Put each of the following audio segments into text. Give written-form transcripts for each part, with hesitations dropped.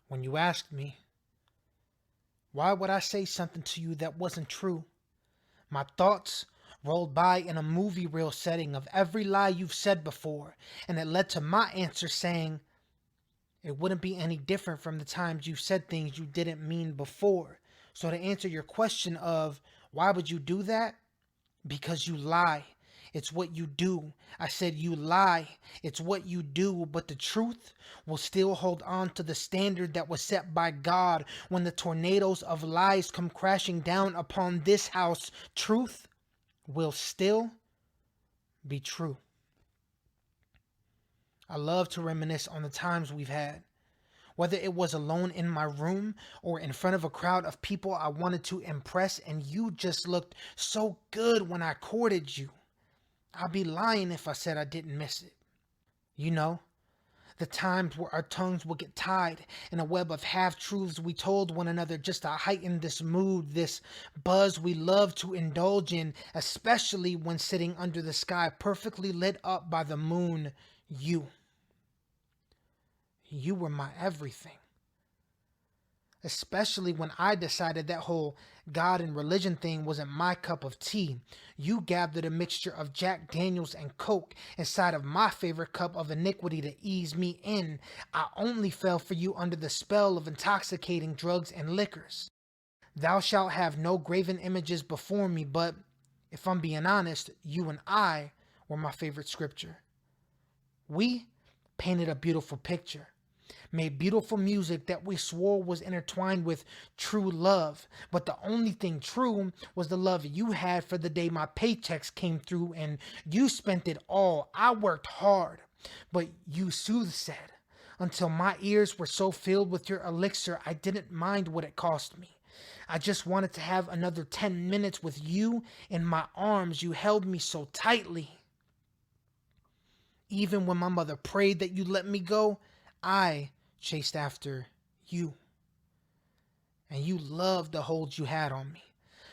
When you asked me, why would I say something to you that wasn't true? My thoughts rolled by in a movie reel setting of every lie you've said before, and it led to my answer saying, it wouldn't be any different from the times you said things you didn't mean before. So to answer your question of why would you do that? Because you lie. It's what you do. I said you lie. It's what you do, but the truth will still hold on to the standard that was set by God when the tornadoes of lies come crashing down upon this house. Truth will still be true. I love to reminisce on the times we've had. Whether it was alone in my room or in front of a crowd of people I wanted to impress, and you just looked so good when I courted you. I'd be lying if I said I didn't miss it. You know, the times where our tongues would get tied in a web of half truths we told one another just to heighten this mood, this buzz we love to indulge in, especially when sitting under the sky perfectly lit up by the moon. You were my everything. Especially when I decided that whole God and religion thing wasn't my cup of tea. You gathered a mixture of Jack Daniels and Coke inside of my favorite cup of iniquity to ease me in. I only fell for you under the spell of intoxicating drugs and liquors. Thou shalt have no graven images before me, but if I'm being honest, you and I were my favorite scripture. We painted a beautiful picture, made beautiful music that we swore was intertwined with true love. But the only thing true was the love you had for the day my paychecks came through and you spent it all. I worked hard, but you soothed until my ears were so filled with your elixir I didn't mind what it cost me. I just wanted to have another 10 minutes with you in my arms. You held me so tightly. Even when my mother prayed that you let me go, I chased after you. And you loved the hold you had on me.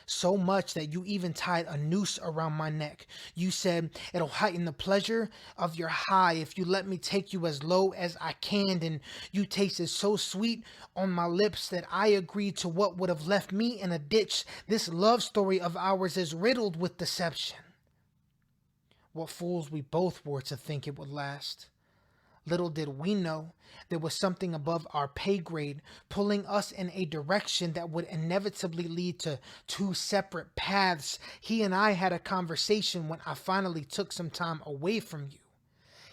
So much that you even tied a noose around my neck. You said it'll heighten the pleasure of your high if you let me take you as low as I can. And you tasted so sweet on my lips that I agreed to what would have left me in a ditch. This love story of ours is riddled with deception. What fools we both were to think it would last. Little did we know there was something above our pay grade pulling us in a direction that would inevitably lead to two separate paths. He and I had a conversation when I finally took some time away from you.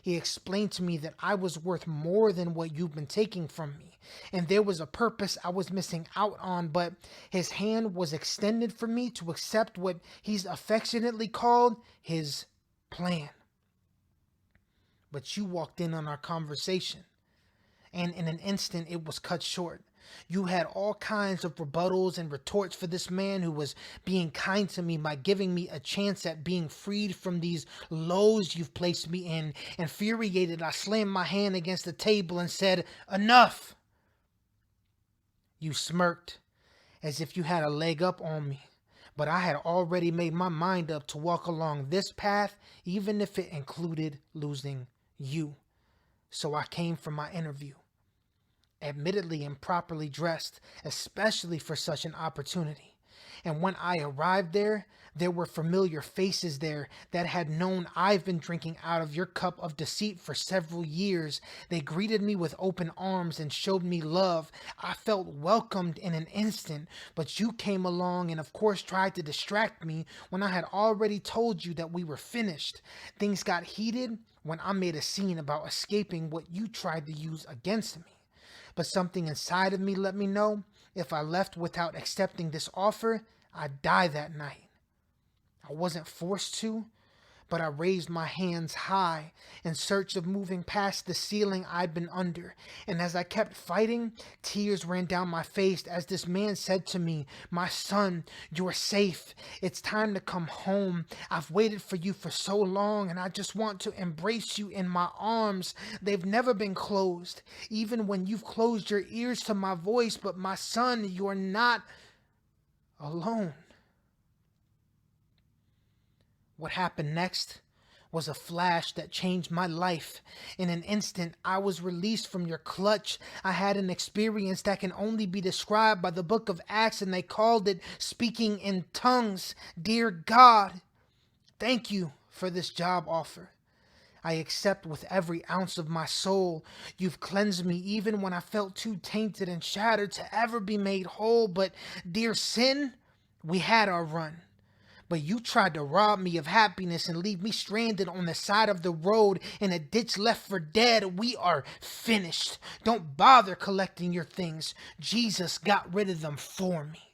He explained to me that I was worth more than what you've been taking from me, and there was a purpose I was missing out on, but his hand was extended for me to accept what he's affectionately called his plan. But you walked in on our conversation, and in an instant it was cut short. You had all kinds of rebuttals and retorts for this man who was being kind to me by giving me a chance at being freed from these lows you've placed me in. Infuriated, I slammed my hand against the table and said, "Enough!" You smirked, as if you had a leg up on me. But I had already made my mind up to walk along this path, even if it included losing you. So I came for my interview, admittedly improperly dressed, especially for such an opportunity. And when I arrived there were familiar faces there that had known I've been drinking out of your cup of deceit for several years. They greeted me with open arms and showed me love. I felt welcomed in an instant, but you came along and of course tried to distract me when I had already told you that we were finished. Things got heated when I made a scene about escaping what you tried to use against me. But something inside of me let me know if I left without accepting this offer, I'd die that night. I wasn't forced to, but I raised my hands high in search of moving past the ceiling I'd been under. And as I kept fighting, tears ran down my face as this man said to me, "My son, you're safe. It's time to come home. I've waited for you for so long, and I just want to embrace you in my arms. They've never been closed, even when you've closed your ears to my voice. But my son, you're not alone." What happened next was a flash that changed my life. In an instant, I was released from your clutch. I had an experience that can only be described by the book of Acts, and they called it speaking in tongues. Dear God, thank you for this job offer. I accept with every ounce of my soul. You've cleansed me even when I felt too tainted and shattered to ever be made whole. But, dear sin, we had our run. But you tried to rob me of happiness and leave me stranded on the side of the road in a ditch left for dead. We are finished. Don't bother collecting your things. Jesus got rid of them for me.